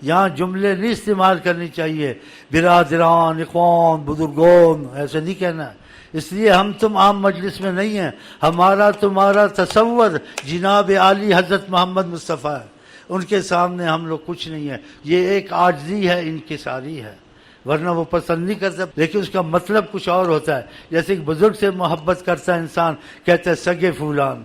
یہاں جملے نہیں استعمال کرنی چاہیے، برادران، اخوان، بزرگون، ایسے نہیں کہنا ہے۔ اس لیے ہم تم عام مجلس میں نہیں ہیں، ہمارا تمہارا تصور جناب عالی حضرت محمد مصطفیٰ ہے، ان کے سامنے ہم لوگ کچھ نہیں ہیں۔ یہ ایک عاجزی ہے، انکساری ہے، ورنہ وہ پسند نہیں کرتا، لیکن اس کا مطلب کچھ اور ہوتا ہے۔ جیسے ایک بزرگ سے محبت کرتا ہے انسان، کہتا ہے سگے فولان،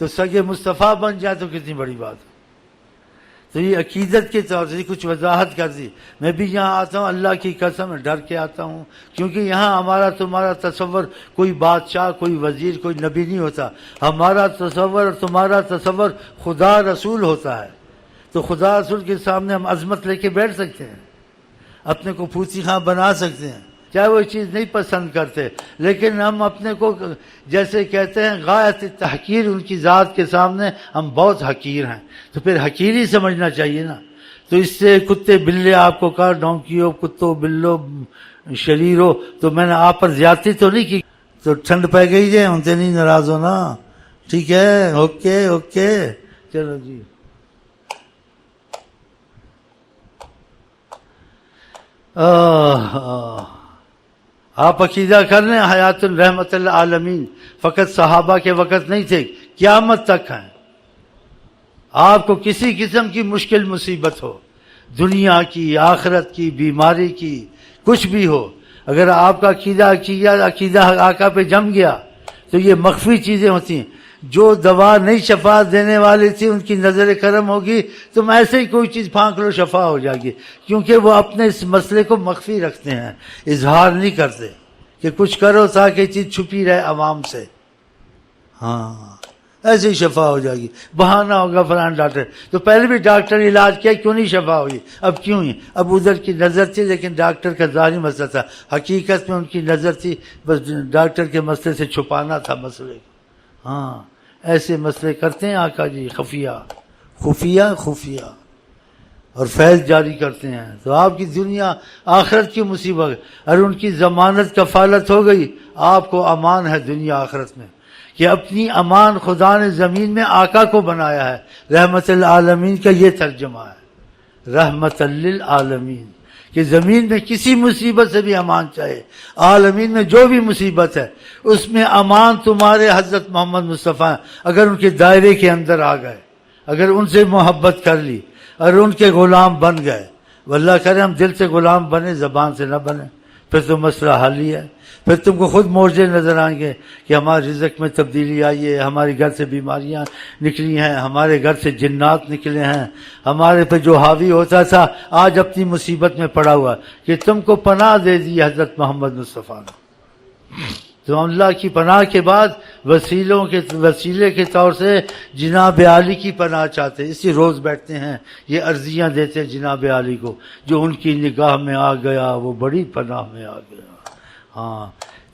تو سگے مصطفیٰ بن جائے تو کتنی بڑی بات ہے۔ تو یہ عقیدت کے طور سے کچھ وضاحت کر دی۔ میں بھی یہاں آتا ہوں، اللہ کی قسم ڈر کے آتا ہوں، کیونکہ یہاں ہمارا تمہارا تصور کوئی بادشاہ، کوئی وزیر، کوئی نبی نہیں ہوتا، ہمارا تصور اور تمہارا تصور خدا رسول ہوتا ہے۔ تو خدا رسول کے سامنے ہم عظمت لے کے بیٹھ سکتے ہیں، اپنے کو پھوسی خاں بنا سکتے ہیں، چاہے وہ چیز نہیں پسند کرتے، لیکن ہم اپنے کو جیسے کہتے ہیں غایت تحقیر، ان کی ذات کے سامنے ہم بہت حقیر ہیں، تو پھر حقیر ہی سمجھنا چاہیے نا۔ تو اس سے کتے بلے آپ کو کہا، ڈونکیو، کتو، بلو، شریرو، تو میں نے آپ پر زیادتی تو نہیں کی، تو ٹھنڈ پہ گئی جائے، ان سے نہیں ناراض ہونا، ٹھیک ہے، اوکے اوکے، چلو جی۔ آپ عقیدہ کر لیں حیات الرحمت العالمین فقط صحابہ کے وقت نہیں تھے، قیامت تک ہیں۔ آپ کو کسی قسم کی مشکل مصیبت ہو، دنیا کی، آخرت کی، بیماری کی، کچھ بھی ہو، اگر آپ کا عقیدہ آقا پہ جم گیا تو یہ مخفی چیزیں ہوتی ہیں۔ جو دوا نہیں شفا دینے والی تھی ان کی نظر کرم ہوگی، تم ایسے ہی کوئی چیز پھانک لو، شفا ہو جائے گی، کیونکہ وہ اپنے اس مسئلے کو مخفی رکھتے ہیں، اظہار نہیں کرتے کہ کچھ کرو تاکہ چیز چھپی رہے عوام سے۔ ہاں ایسے ہی شفا ہو جائے گی، بہانہ ہوگا فلاں ڈاکٹر، تو پہلے بھی ڈاکٹر علاج کیا، کیوں نہیں شفا ہوئی؟ اب کیوں ہی؟ اب ادھر کی نظر تھی، لیکن ڈاکٹر کا ظاہری مسئلہ تھا، حقیقت میں ان کی نظر تھی بس ڈاکٹر کے مسئلے سے چھپانا تھا مسئلے کو۔ ہاں ایسے مسئلے کرتے ہیں آقا جی، خفیہ اور فیض جاری کرتے ہیں۔ تو آپ کی دنیا آخرت کی مصیبت، اور ان کی ضمانت کفالت ہو گئی، آپ کو امان ہے دنیا آخرت میں، کہ اپنی امان خدا نے زمین میں آقا کو بنایا ہے۔ رحمت العالمین کا یہ ترجمہ ہے، رحمت للعالمین، کہ زمین میں کسی مصیبت سے بھی امان چاہے، عالمین میں جو بھی مصیبت ہے اس میں امان تمہارے حضرت محمد مصطفیٰ، اگر ان کے دائرے کے اندر آ گئے، اگر ان سے محبت کر لی اور ان کے غلام بن گئے، واللہ کرے ہم دل سے غلام بنے، زبان سے نہ بنے، پھر تو مسئلہ حل ہی ہے۔ پھر تم کو خود معجزے نظر آئیں گے کہ ہمارے رزق میں تبدیلی آئی ہے، ہمارے گھر سے بیماریاں نکلی ہیں، ہمارے گھر سے جنات نکلے ہیں، ہمارے پہ جو حاوی ہوتا تھا آج اپنی مصیبت میں پڑا ہوا، کہ تم کو پناہ دے دی حضرت محمد مصطفیٰ نے۔ تو اللہ کی پناہ کے بعد وسیلے کے طور سے جناب عالی کی پناہ چاہتے ہیں، اسی روز بیٹھتے ہیں، یہ عرضیاں دیتے ہیں جناب عالی کو، جو ان کی نگاہ میں آ گیا وہ بڑی پناہ میں آ گیا۔ ہاں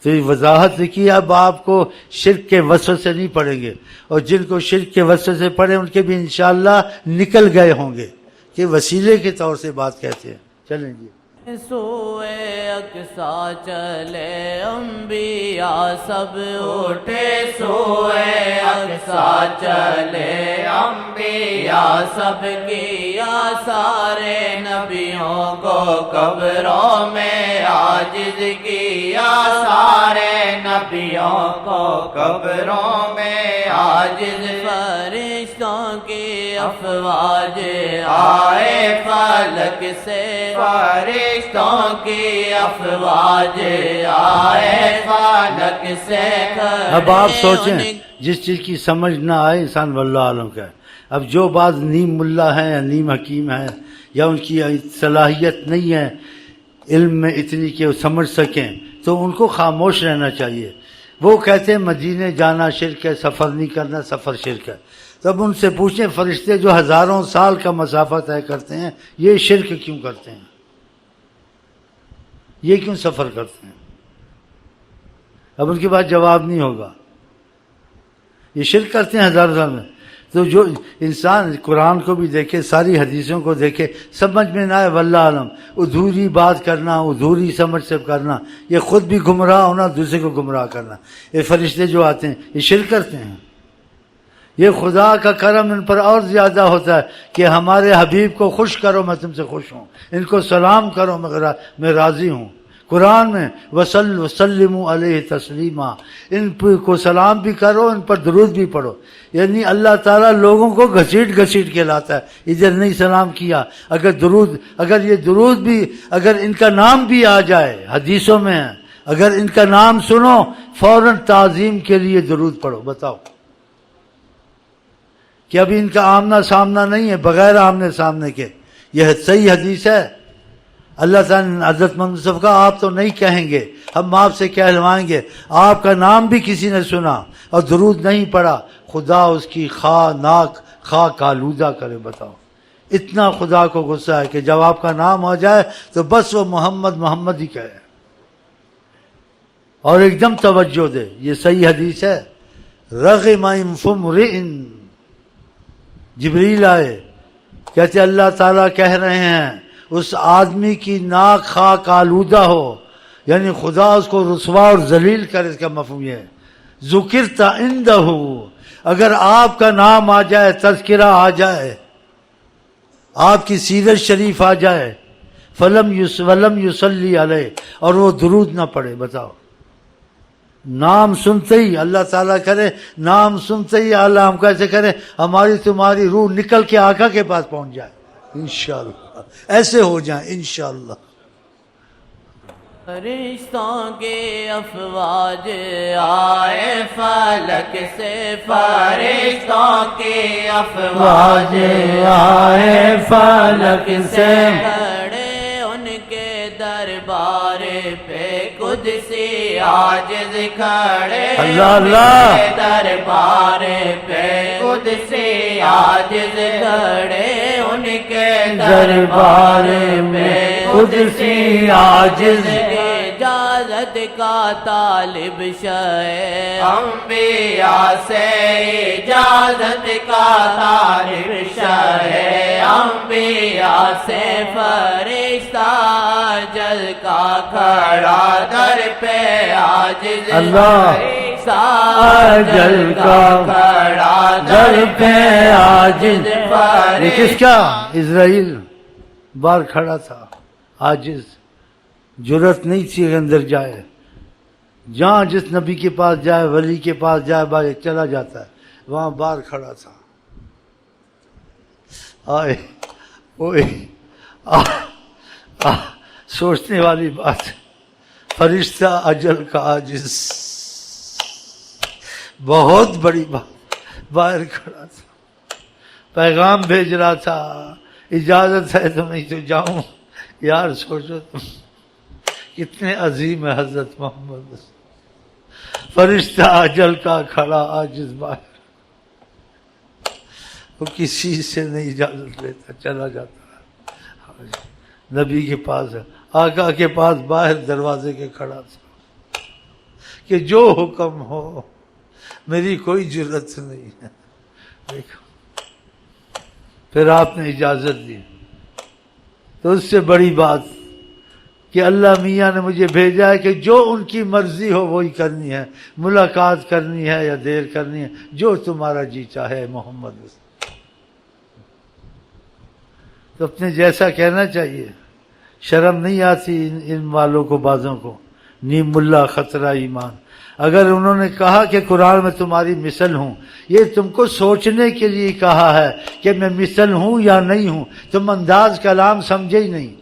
تو یہ وضاحت کی، اب آپ کو شرک کے وسوسے سے نہیں پڑیں گے، اور جن کو شرک کے وسوسے سے پڑے ان کے بھی انشاءاللہ نکل گئے ہوں گے، کہ وسیلے کے طور سے بات کہتے ہیں۔ چلیں جی۔ سوئے اقصا چلے انبیاء سب اٹھے، سوئے اقصا چلے انبیاء سب کیا سارے نبیوں کو قبروں میں عاجز کیا، سارے نبیوں کو قبروں میں عاجز، فرشتوں کی افواج آئے فلک سے، فرشتوں کی افواج آئے فلک سے۔ اب آپ سوچیں، جس چیز کی سمجھ نہ آئے انسان واللہ عالم کا ہے۔ اب جو بعض نیم ملا ہیں یا نیم حکیم ہیں، یا ان کی صلاحیت نہیں ہے علم میں اتنی کہ وہ سمجھ سکیں، تو ان کو خاموش رہنا چاہیے۔ وہ کہتے ہیں مدینے جانا شرک ہے، سفر نہیں کرنا سفر شرک ہے۔ تب ان سے پوچھیں فرشتے جو ہزاروں سال کا مسافہ طے کرتے ہیں، یہ شرک کیوں کرتے ہیں؟ یہ کیوں سفر کرتے ہیں؟ اب ان کے پاس جواب نہیں ہوگا۔ یہ شرک کرتے ہیں ہزاروں سال میں۔ تو جو انسان قرآن کو بھی دیکھے، ساری حدیثوں کو دیکھے، سمجھ میں نہ آئے واللہ عالم، ادھوری بات کرنا، ادھوری سمجھ سے کرنا، یہ خود بھی گمراہ ہونا، دوسرے کو گمراہ کرنا۔ یہ فرشتے جو آتے ہیں یہ شرک کرتے ہیں، یہ خدا کا کرم ان پر اور زیادہ ہوتا ہے کہ ہمارے حبیب کو خوش کرو میں تم سے خوش ہوں، ان کو سلام کرو میں راضی ہوں۔ قرآن میں وسلموا علیہ تسلیما، ان کو سلام بھی کرو، ان پر درود بھی پڑھو۔ یعنی اللہ تعالیٰ لوگوں کو گھسیٹ گھسیٹ کے لاتا ہے، ادھر نہیں سلام کیا، اگر یہ درود بھی، اگر ان کا نام بھی آ جائے، حدیثوں میں ہے، اگر ان کا نام سنو فوراً تعظیم کے لیے درود پڑھو۔ بتاؤ کہ ابھی ان کا آمنا سامنا نہیں ہے، بغیر آمنے سامنے کے، یہ صحیح حدیث ہے۔ اللہ تعالیٰ نے حضرت محمد صلی اللہ علیہ وسلم کہا آپ تو نہیں کہیں گے، ہم آپ سے کہلوائیں گے، آپ کا نام بھی کسی نے سنا اور درود نہیں پڑا، خدا اس کی ناک خاک آلودہ کرے۔ بتاؤ اتنا خدا کو غصہ ہے کہ جب آپ کا نام ہو جائے تو بس وہ محمد محمد ہی کہے، اور ایک دم توجہ دے، یہ صحیح حدیث ہے۔ رغم انف امرئ، جبریل آئے کہتے اللہ تعالیٰ کہہ رہے ہیں اس آدمی کی ناک خاک آلودہ ہو، یعنی خدا اس کو رسوا اور ذلیل کرے، اس کا مفہوم یہ ہے۔ ذکرت عندہ، اگر آپ کا نام آ جائے، تذکرہ آ جائے، آپ کی سیرت شریف آ جائے، ولم یصلی علیہ، اور وہ درود نہ پڑے۔ بتاؤ نام سنتے ہی اللہ تعالیٰ کرے، نام سنتے ہی اللہ ہم کیسے کریں ہماری تمہاری روح نکل کے آقا کے پاس پہنچ جائے، انشاءاللہ ایسے ہو جائیں انشاءاللہ۔ فرشتوں کے افواج آئے فلک سے، فرشتوں کے افواج آئے فلک سے، کھڑے ان کے دربار پہ قدسی عاجز، کھڑے اللہ اللہ، دربار پہ قدسی عاجز، کھڑے ان کے دربار میں قدسی عاجز، اجازت کا طالب شہ انبیاء سے، اجازت کا طالب شہ انبیاء سے، فرشتہ جل کا کھڑا در پہ عاجز، اللہ جل کا کھڑا در پہ عاجز، یہ کس کا؟ اسرائیل باہر کھڑا تھا عاجز، جرت نہیں تھی کہ اندر جائے، جہاں جس نبی کے پاس جائے، ولی کے پاس جائے، باہر چلا جاتا ہے، وہاں باہر کھڑا تھا۔ آئے اوئے سوچنے والی بات، فرشتہ اجل کا عاجز، بہت بڑی بات، باہر کھڑا تھا، پیغام بھیج رہا تھا، اجازت ہے تو نہیں تو جاؤں۔ یار سوچو تم کتنے عظیم ہے حضرت محمد، فرشتہ اجل کا کھڑا عاجز باہر، وہ کسی سے نہیں اجازت لیتا، چلا جاتا ہے نبی کے پاس، آقا کے پاس باہر دروازے کے کھڑا تھا کہ جو حکم ہو میری کوئی جرت نہیں ہے۔ دیکھو پھر آپ نے اجازت دی، تو اس سے بڑی بات کہ اللہ میاں نے مجھے بھیجا ہے کہ جو ان کی مرضی ہو وہی کرنی ہے، ملاقات کرنی ہے یا دیر کرنی ہے، جو تمہارا جی چاہے محمد۔ تو اپنے جیسا کہنا چاہیے، شرم نہیں آتی ان والوں کو، بعضوں کو، نیم ملا خطرہ ایمان۔ اگر انہوں نے کہا کہ قرآن میں تمہاری مثل ہوں، یہ تم کو سوچنے کے لیے کہا ہے کہ میں مثل ہوں یا نہیں ہوں، تم انداز کلام سمجھے ہی نہیں،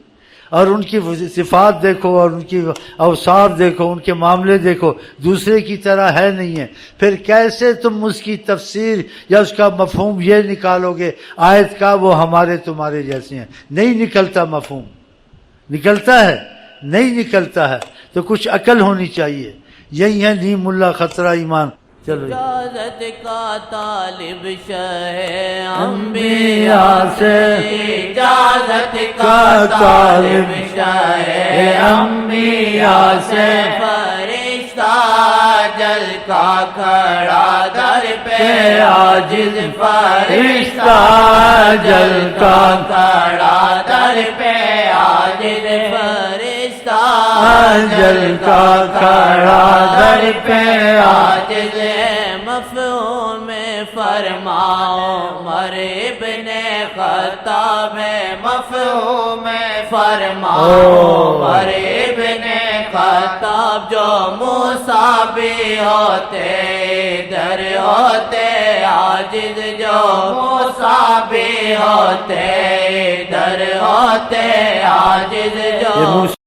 اور ان کی صفات دیکھو اور ان کی اوصاف دیکھو، ان کے معاملے دیکھو، دوسرے کی طرح ہے نہیں ہے، پھر کیسے تم اس کی تفسیر یا اس کا مفہوم یہ نکالو گے آیت کا وہ ہمارے تمہارے جیسے ہیں؟ نہیں نکلتا مفہوم، نکلتا ہے نہیں نکلتا ہے، تو کچھ عقل ہونی چاہیے۔ یہی ہے نیم اللہ خطرہ ایمان۔ چلو اجازت کا طالب شہ انبیاء سے، اجازت کا طالب شہ انبیاء سے، فرشتہ جل کا کھڑا در پہ عاجز، فرشتہ جل کا کھڑا در پہ عاجز، فرشتہ جل کا کھڑا در پہ عاجز، مفہوم فرما فرماؤ عمر ابن خطاب جو موسیٰ بھی ہوتے ادھر ہوتے عاجز جو موسیٰ بھی ہوتے ادھر ہوتے عاجز جو